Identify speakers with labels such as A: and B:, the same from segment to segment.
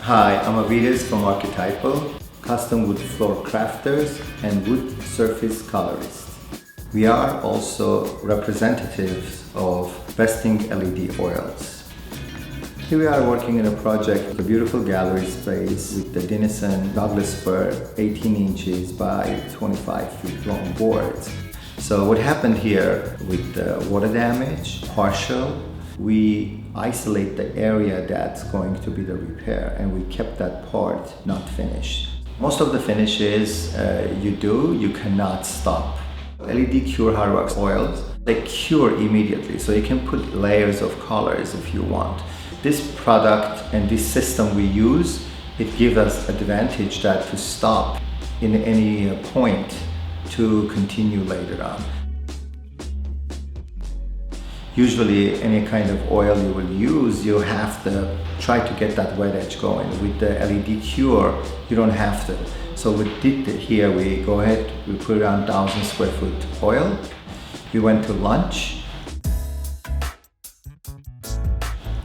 A: Hi, I'm Avides from Archetypal, custom wood floor crafters and wood surface colorists. We are also representatives of Vesting LED oils. Here we are working in a project, a beautiful gallery space with the Denison Douglas fir 18 inches by 25 feet long boards. So what happened here with the water damage, partial, we isolate the area that's going to be the repair, and we kept that part not finished. Most of the finishes you cannot stop. LED cure hard wax oils, they cure immediately, so you can put layers of colors if you want. This product and this system we use, it gives us advantage that to stop in any point to continue later on. Usually any kind of oil you will use, you have to try to get that wet edge going. With the LED cure, you don't have to. So we did here, we go ahead, we put around 1,000 square foot oil. We went to lunch.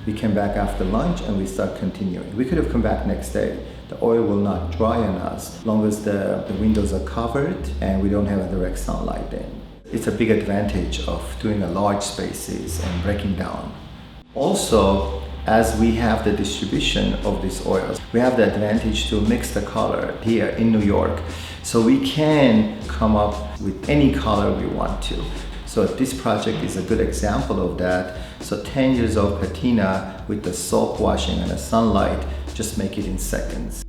A: We came back after lunch and we start continuing. We could have come back next day. The oil will not dry on us as long as the windows are covered and we don't have a direct sunlight in. It's a big advantage of doing a large spaces and breaking down. Also, as we have the distribution of these oils, we have the advantage to mix the color here in New York. So we can come up with any color we want to. So this project is a good example of that. So 10 years of patina with the soap washing and the sunlight, just make it in seconds.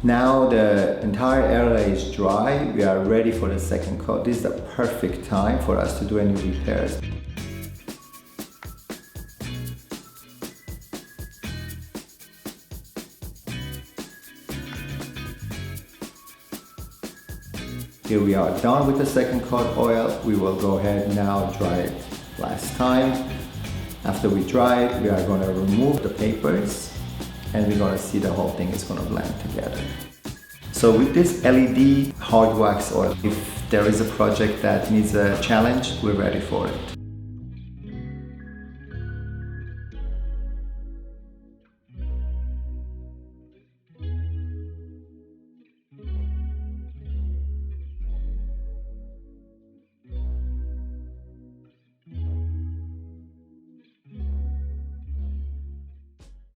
A: Now the entire area is dry, we are ready for the second coat. This is the perfect time for us to do any repairs. Here we are done with the second coat oil. We will go ahead now dry it last time. After we dry it, we are going to remove the papers and we're going to see the whole thing is going to blend together. So with this LED hard wax oil, if there is a project that needs a challenge, we're ready for it.